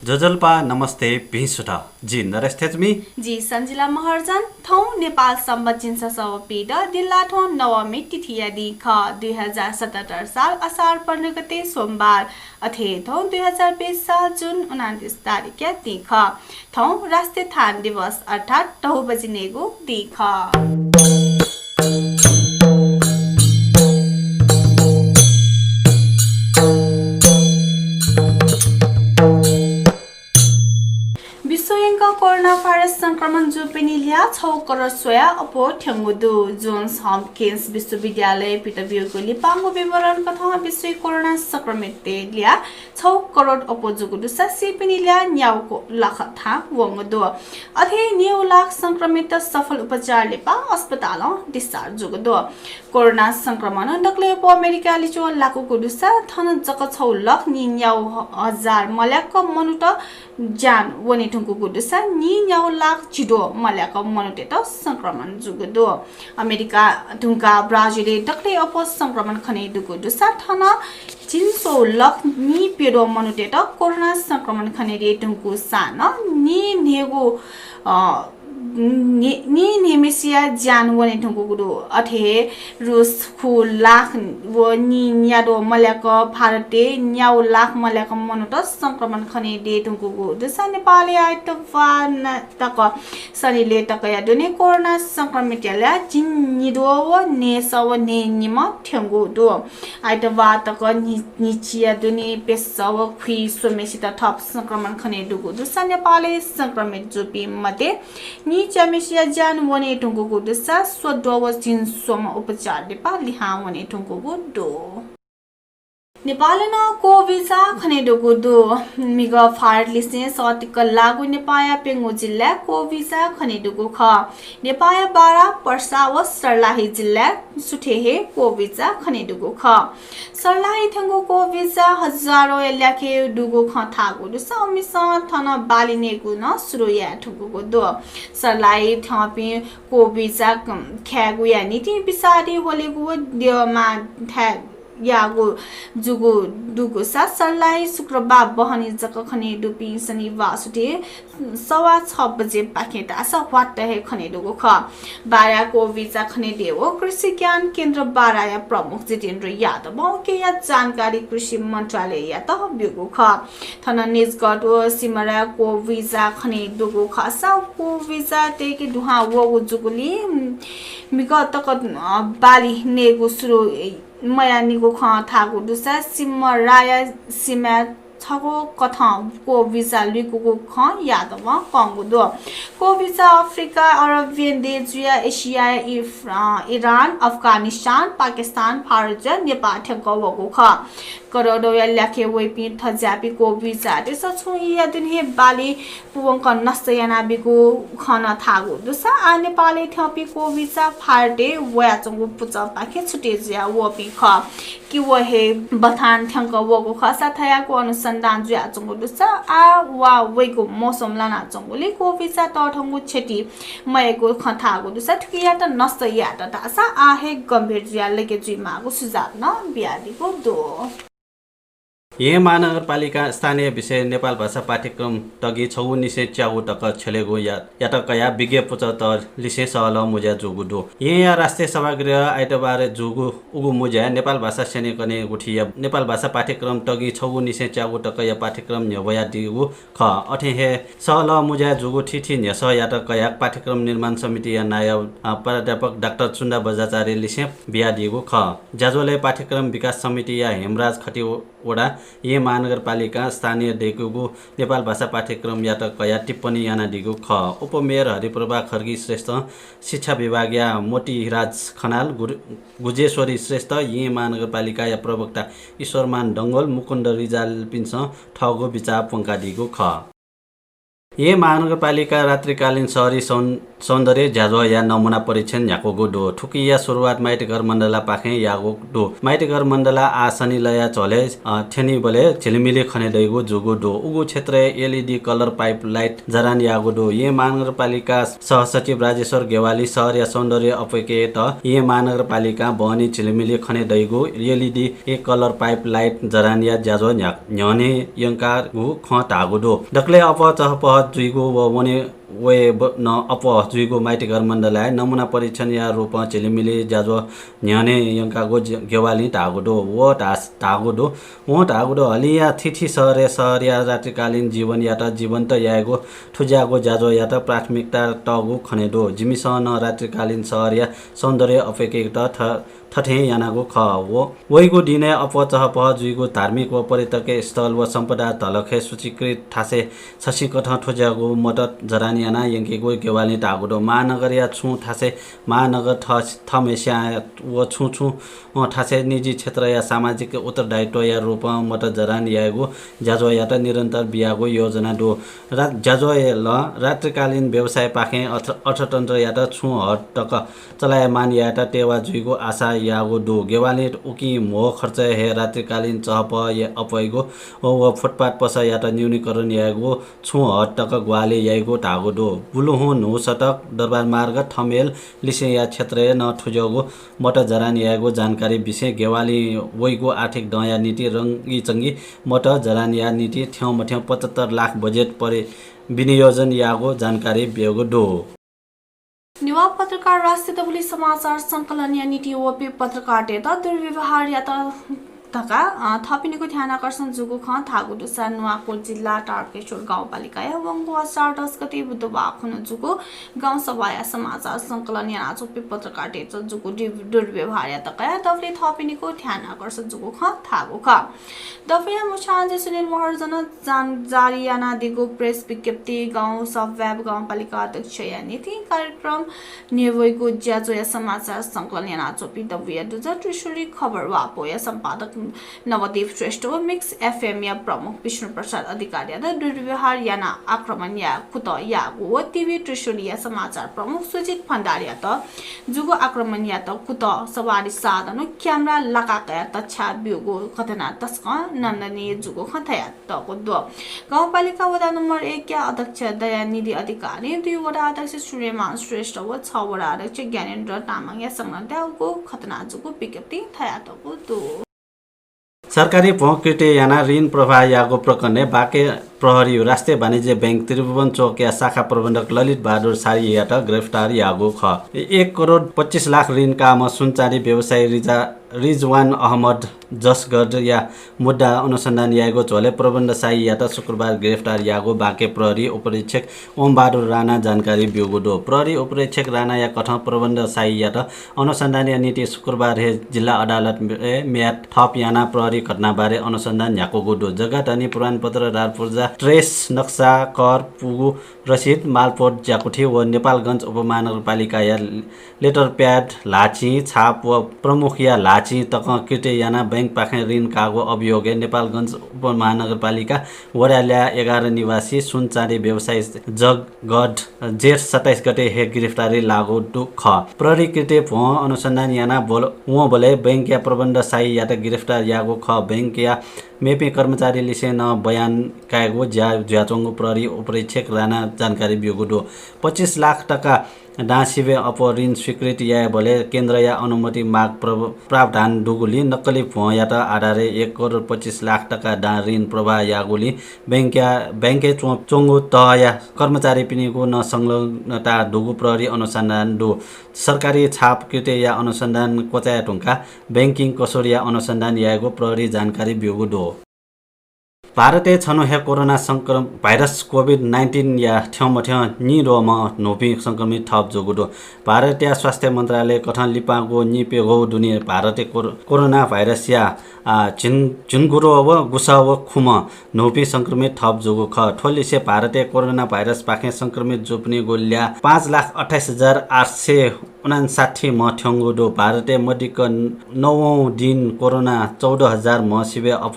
जजल्पा नमस्ते भिसुटा जी नरेश थेचमी जी संजिला महर्जन थौ नेपाल सम्बत जिन्स सवपीड दिल्लाठो नवमी तिथिया दिख 2077 साल असार 15 गते सोमबार अथे थौ 2020 साल जुन 29 तारिक दिख थौ राष्ट्रिय थान दिवस अर्थात 9 बजिनेगु दिख कोरोना भाइरस संक्रमण जुपिनिलिया 6 करोड सोया अपो ठ्याङ्गुदु जोन्स हॉपकिन्स विश्वविद्यालय पिटबियोको लिपाङ्गो विवरण कथा विश्व कोरोना संक्रमित लिया 6 करोड अपो जुगुदु सिपिनिलिया न्याउको लाख था वंगदु अथे न्यू लाख संक्रमित सफल उपचार लेपा अस्पताल डिस्चार्ज जुगदु कोरोना संक्रमण नक्ले पो अमेरिका लिचो लाको गुदुसा थन जक 6 लाख नि न्याउ हजार मल्याक मनुट जान वनि ठुङ्गु गुदुसा नि न्याउ लाख चिडो मल्याक मनुटे त संक्रमण जुगदु अमेरिका ढुङ्गा ब्राजिल डक्ले अपो संक्रमण खने दुगु दुसा थन 300 लाख नि पेडो मनुटे त कोरोना संक्रमण खने रे ढुङ्गु सान नि नेगु नि नेमेसिया ज्यान वने ढुङ्गु गुदु अथे रुस खु लाख व नि न्यादो मल्याक भारते न्याउ लाख मल्याक मनुट संक्रमण खने दे ढुङ्गु गुदु स नेपाली आइतवा तक सनिले तक या दुने कोरोना संक्रमितले जिन निदो व ने सव ने निम ठ्याङ्गु दु आइतवा तक निचिया दुने पेसव खुइ सोमेसित थप संक्रमण खने दुगु दु स नेपाली संक्रमित जुपी मध्ये नि चमेसिया ज्यान वने ढुङ्गु दुसा स्वदव जिन सोम उपचार नेपाल लिहा वने ढुङ्गु दो नेपालना कोभिसा खनेदुगु दु मिग फार्ट लिस्ने सटिक लागु नेपाया पेंगु जिल्ला कोभिसा खनेदुगु ख नेपाया बारा पर्सा व सर्लाही जिल्ला सुठेहे कोभिसा खनेदुगु ख सर्लाही थंगु कोभिसा हजारो याखे दुगु ख थागु दु समिस थन बालिनेगु न सुरुया ठुगु दु सर्लाही थपि कोभिसा ख्यागु या नीति बिसादी होलेगु देवमा था यागो जुगु दुगु सा सर्लाही शुक्रबार बहनी जक खने दुपी शनिबार सुटे 6:15 बजे पाखेटा स वाट हे खने दुगु ख बारा कोभिसा खने देव कृषि ज्ञान केन्द्र बाराया प्रमुख जितेन्द्र यादव के या जानकारी कृषि मन्त्रालय या त बिगु ख थन निजगढ व सिमरा कोभिसा खने दुगु ख सा कोभिसा तेके दुहा वगु जुगुली मिग तक बाली नेगु सुरु मया निगो ख थागु दुसा सिमराया सिमा छगो कथा कोभिसा लिगु ख यादव कंगु दो कोभिसा अफ्रिका अरबियन देजिया एशिया इरान अफगानिस्तान पाकिस्तान भारत नेपाल ठेको वगु ख करोडो याखे वेपि थजापि कोभिसा त्यसो छु या दुने बाली पुवंक नस्तयाना बिगु खन थागु दुसा आ नेपाली थपि कोभिसा फार्टे वया चंगु पुच पाखे छुटे ज्या वपि ख कि वहे बथान थंक वगु ख साथयाको अनुसन्धान ज्या चंगु दुसा आ वा वेको मौसम लाना चंगुले कोभिसा तठंगु छेटी मयको ख थागु दुसा ठिया त नस्तया त तासा आ हे गम्भीर ज्या लेके जुमागु सुझाव न बियादिको दो ये महानगरपालिका स्थानीय विषय नेपाल भाषा पाठ्यक्रम तगी 1954 टक छलेगो या कया विज्ञ पुचतर लिसे सहल मुजा जुगुदो ये या राष्ट्रिय सभागृह आइतबार जुगु उगु मुजा नेपाल भाषा सेने कने गुठिया नेपाल भाषा पाठ्यक्रम तगी 1954 टक या पाठ्यक्रम न्यवया दिगु ख अठे हे सहल मुजा जुगु ठिठी न्यस या कया पाठ्यक्रम निर्माण समिति या नायब प्राध्यापक डाक्टर चुन्दा बजाचार्य लिसे बिया दिगु ख जाजोले पाठ्यक्रम विकास समिति या हेमराज खटिवडा ये महानगरपालिका स्थानीय डेकुगु नेपाल भाषा पाठ्यक्रम या कया टिप्पणी याना दिगु ख उपमेयर हरिप्रभा खर्गी श्रेष्ठ शिक्षा विभाग या मोतीराज खनाल गुजेश्वरी श्रेष्ठ ये महानगरपालिका या प्रवक्ता ईश्वरमान डंगोल मुकुन्द रिजाल पिन्छ ठगो विचार पंका दिगु ख ये महानगरपालिका रात्रिकालीन शहरी सौन्दर्य झ्याझो या नमुना परीक्षण याको डो ठुकी या सुरुवात माइतीघर मण्डला पाखे यागो डो माइतीघर मण्डला आसनी लया चले ठेनी बोले झिलिमिली खने दैगो जुगो डो उगु क्षेत्र LED colour pipe light Jaran यागो डो ये महानगरपालिका सहसचिव राजेश्वर गेवाली शहर या सौन्दर्य अपके त ये महानगरपालिका बहनी झिलिमिली खने दैगो एलईडी एक कलर पाइप लाइट जरान या झ्याझो न्याने यंका गु ख तागो डो डक्ले अप चहप जुइगो वने वे न अप जुइगो माइतीघर मण्डलाय नमुना परीक्षण या रूप झिलिमिली जाजो न्याने यंकागो गेवाली टागुडो वो टागुडो वो टागुडो हलिया थिथि शहर या रात्रिकालीन जीवन या त जीवन्त यागो ठुज्यागो जाजो या त प्राथमिकता टगु खनेडो जिमिसन रात्रिकालीन शहर या सौन्दर्य अपेके त ठठे यानागो ख वो वैगो दिने अप चहप जुइगो धार्मिक व पर्यटकीय स्थल व सम्पदा तलखे सूचीकृत ठासे छसिकठ ठुज्यागो मदत जरानी याना यंकेगो गेवाली टागुडो महानगर या छु ठासे महानगर थमेस्या व छु ठासे निजी क्षेत्र या सामाजिक उत्तरदायित्व या रूप मत जरान यागो जाजो या त निरन्तर बियागो योजना दो जाजो ल रात्रिकालीन व्यवसाय पाखे अर्थतन्त्र या त छु हटक चलायमान या त टेवा जुइगो आशा यागो दो गेवाली उकी मो खर्च हे रात्रिकालीन चहप या अपैगो व फुटपाथ पस या त न्यूनीकरण यागो छु हटक ग्वाले यागो टागो दो बुलुहो नो सटक दरबार मार्ग थमेल लिसे या क्षेत्र न ठुजगो मट जरान यागो जानकारी विषय गेवाली वैगो आर्थिक दया नीति रंगी चंगी मट जरान या नीति थ्यौ मथ्यौ 75 लाख बजेट परे विनियोजन यागो जानकारी बेगो दो युवा पत्रकार राष्ट्रिय तबली समाचार संकलन या नीति ओपी पत्रकार त दुर्व्यवहार या तका थपिनेको ध्यान आकर्षण जुगु ख थागु दुसा नुवाकोट जिल्ला टारकेश्वर गाउँपालिका या वंगु 10 गते बुधबार खुन जुगु गाउँ सभा या समाचार संकलन या ओपी पत्रकार त जुगु दुर्व्यवहार या तका तफले थपिनेको ध्यान आकर्षण जुगु ख थागु ख दफया मुछान सुनिल महर्जन जारी या दिगु प्रेस विज्ञप्ति गाउँ सभा गाउँपालिका अध्यक्ष या नीति कार्यक्रम निर्वयको ज्याजो या समाचार संकलन या ओपी दफया दुजा त्रिशुली खबर वापो या सम्पादक नवदीप श्रेष्ठ व मिक्स एफएम या प्रमुख विष्णु प्रसाद अधिकारी दुर्व्यवहार याना आक्रमण या कुत या व टीवी त्रिशूली या समाचार प्रमुख सुजित भण्डारी या त जुगो आक्रमण या त कुत सवारी साधन क्यामेरा लगाका या त छा बिगो घटना तस्क नन्दनीय जुगो खथया त को दो गाउँपालिका वडा नम्बर 1 या अध्यक्ष दयानिधि अधिकारी 2 वडा अध्यक्ष सूर्यमान श्रेष्ठ व 6 वडा अध्यक्ष ज्ञानेन्द्र तामाङ या संगठनको घटना जुगो विज्ञप्ति थया त को दो सरकारी भोकृटे याना ऋण प्रवाह यागो प्रकरण बाँके प्रहरी राष्ट्रिय वाणिज्य बैंक त्रिभुवन चौक या शाखा प्रबन्धक ललित बहादुर सारी यात गिरफ्तार यागो ख 1 करोड 25 लाख ऋण काम सुनचारी व्यवसायी रिजवान अहमद जसगढ या मुद्दा अनुसन्धान यागो झोले प्रबन्ध साई यात शुक्रबार गिरफ्तार यागो बाँके प्रहरी उपरीक्षक ओम बहादुर राणा जानकारी बिउगो प्रहरी उपरीक्षक राणा या कठ प्रबन्ध साई यात अनुसन्धान या नीति शुक्रबार हे जिल्ला अदालत म्याद थप याना प्रहरी घटनाबारे अनुसन्धान याको गोडो जग्गा अनि प्रमाणपत्र रारपुर्जा ट्रेस नक्सा कर पुगु रसिद मालपोर्ट ज्याकुठी व नेपालगञ्ज उपमहानगरपालिका या लेटर प्याड लाची छाप व प्रमुख या लाची तक किटे याना बैंक पाखे ऋण कागो अभियोगे नेपालगञ्ज उपमहानगरपालिका वडाल्या 11 निवासी सुनचारी व्यवसायी जगगढ जेठ 27 गते हे गिरफ्तारी लागो दुख प्रहरी कृते भो अनुसन्धान याना बोले बैंक या प्रबन्ध साई या त गिरफ्तार यागो ख बैंक या मेपे कर्मचारी लिसे न बयान कागो ज्याचोंगो प्रहरी उपरीक्षक राणा जानकारी बिगुडो 25 लाख टका डाँसिवे अप ऋण स्वीकृति या बोले केन्द्र या अनुमति माग प्रावधान डुगुली नक्कली भो या त आधारे 1 करोड 25 लाख टका डा ऋण प्रवाह यागुली बैंके चोंगो तह या कर्मचारी पिनिको न संलग्नता डुगु प्रहरी अनुसन्धान डो सरकारी छाप कृते या अनुसन्धान कोचाया टुङ्का बैंकिङ कसोरिया अनुसन्धान यागो प्रहरी जानकारी बिगु डो भारतीय छनुहे कोरोना संक्रमण भाइरस कोभिड-19 या ठ्याउमठ्या निरोम नोपी संक्रमित थप जोगुडो भारतीय स्वास्थ्य मन्त्रालय कथन लिपागो निपेगो दुनिया भारतीय कोरोना भाइरस या झिनगुरो व गुसा व खुम नोपी संक्रमित थप जोगु ख ठोलिसे भारतीय कोरोना भाइरस पाखे संक्रमित जोप्ने गोल्या 5,28,800 59 म ठ्याङ्गुडो भारतीय मडिक 9औं दिन कोरोना 14,000 म सिबे अप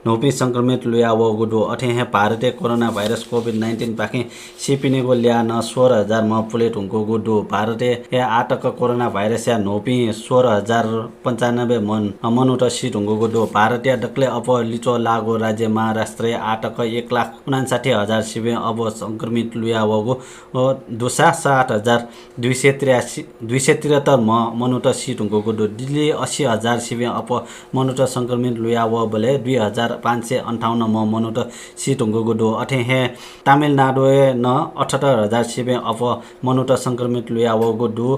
नोपी संक्रमित लुया वगुडो अठे भारतीय कोरोना भाइरस कोभिड-19 पाखे सिपिनेगो ल्या न 16,000 म पुलेट हुनको गुडो भारतीय आटक कोरोना भाइरस या नोपी 16,095 मन मनुट सिट हुनको गुडो भारतीय डक्ले अप लिचो लागो राज्य महाराष्ट्र आटक 1,59,000 सिबे अब संक्रमित लुया वगु दुसा 60,273 म मनुट सिट हुनको गुडो दिल्ली 80,000 सिबे अप मनुट संक्रमित लुया व बले 2,558 म मनुट सिट हुनको गुडो अठे हे तमिलनाडु न 78,000 सिबे अप मनुट संक्रमित लुया व गुडो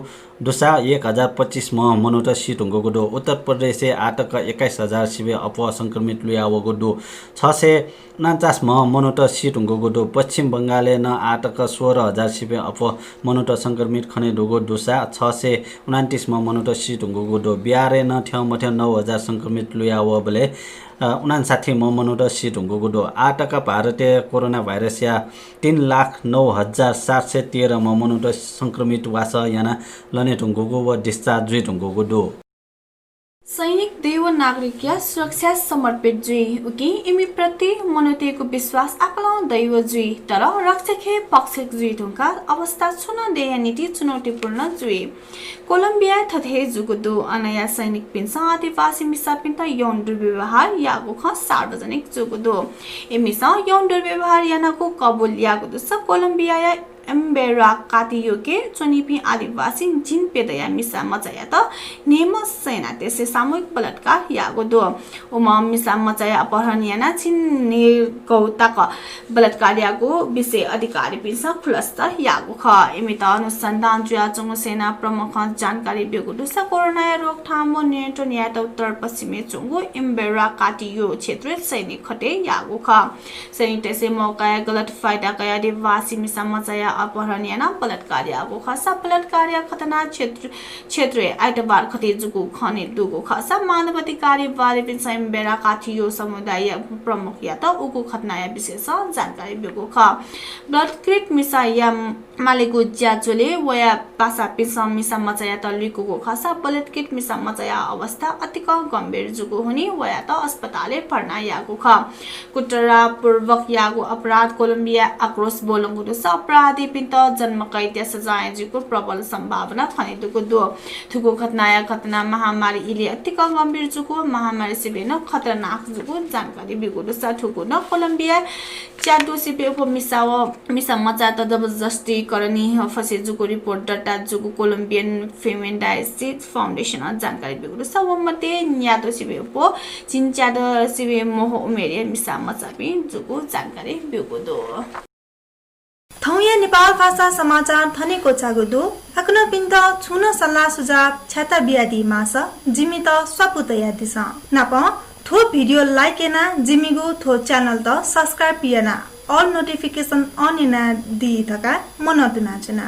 दुसा 1,025 म मनुट सिट हुनको गुडो उत्तर प्रदेश आटक 21,000 सिबे अप संक्रमित लुया व गुडो 649 म मनुट सिट हुनको गुडो पश्चिम बंगाल न आटक 16,000 सिबे अप मनुट संक्रमित खने डुगो दुसा 629 म मनुट सिट हुनको गुडो बिहार न ठ्याउ मठ्या 9,000 संक्रमित लुया व बले 59 म मनुट सिट हुनको गुडो आटक भारतीय कोरोना भाइरस या 3,09,713 म मनुट संक्रमित वास याना लनेट हुनको व डिस्चार्ज रेट हुनको गुडो सैनिक देव नागरिक या सुरक्षा समर्पित जुई उकि इमी प्रति मनोतेको विश्वास आकलन दैव जुई तर रक्षके पक्षक जुई ढुङ्का अवस्था छुन देया नीति चुनौतीपूर्ण जुई कोलम्बिया थथे जुगुदो अनया सैनिक पिन्स आदिवासी मिसा पिन्त यौन दुर्व्यवहार यागो ख सार्वजनिक जुगुदो एमिस यौन दुर्व्यवहार यानाको कबुल यागुदो स कोलम्बिया या एम्बेरा कातियोके चुनिपी आदिवासी जिन पेदया मिसा मचाया त नेम सेना त्यसै सामूहिक बलात्कार यागो उमा मिसा मचाया अपहरण याना छिन ने गौताक बलात्कार यागो विषय अधिकारी पिस खुलस्त यागो ख एमित अनुसन्धान जुया चंगु सेना प्रमुख जानकारी बेगु दुसा कोरोना रोकथाम नियन्त्रण या उत्तर पश्चिमी चंगु एम्बेरा कातियो क्षेत्र सैनिक खटे यागो ख सैनिक त्यसै मौका गलत फाइदा कया आदिवासी मिसा मचाया अपहरण याना बलात्कार यागो खसा बलात्कार या खतरनाक क्षेत्र आइतबार खते जुगु खने दुगु खसा मानवाधिकारी बारे पिन बेरा काथियो समुदाय प्रमुख या त उगु खतनाया विशेष जानकारी बेगु ख ब्लड क्रिट मिसा या मालेगु ज्याजोले वया पासा पिसा मिसा मचाया त लिकुगु खसा ब्लड क्रिट मिसा मचाया अवस्था अतिक गम्भीर जुगु हुनी वया त अस्पताले भर्ना यागु ख कुटरा पूर्वक यागु अपराध कोलम्बिया आक्रोश बोलंगु दस अपराधी पिन्त जन्म कैद या सजाय जुगु प्रबल सम्भावना खने दुगु दो थुगु घटना महामारी इले अतिक गम्भीर जुगु महामारी सिबेन खतरनाक जुगु जानकारी बिगु दस थुगु न कोलम्बिया च्याडो सिपे उप मिसा मचा त जबरजस्ती करनी फसे जुगु रिपोर्ट डाटा जुगु कोलम्बियन फेमेन डायसिस फाउन्डेसन जानकारी बिगु दस वमते न्यादो सिबे उप चिन्च्याडो सिबे मोह उमेरे मिसा मचा पि जुगु जानकारी बिगु दो थौया नेपाल भाषा समाचार थनेको चागुदो आकुन पिन्त छुन सल्लाह सुझाव छाता बियादी मास जिमी त सपुतया दिस नाप थो भिडियो लाइक एना जिमीगु थो च्यानल त सब्स्क्राइब पिएना ऑल नोटिफिकेशन ऑन एना दी थका मनोदुना चना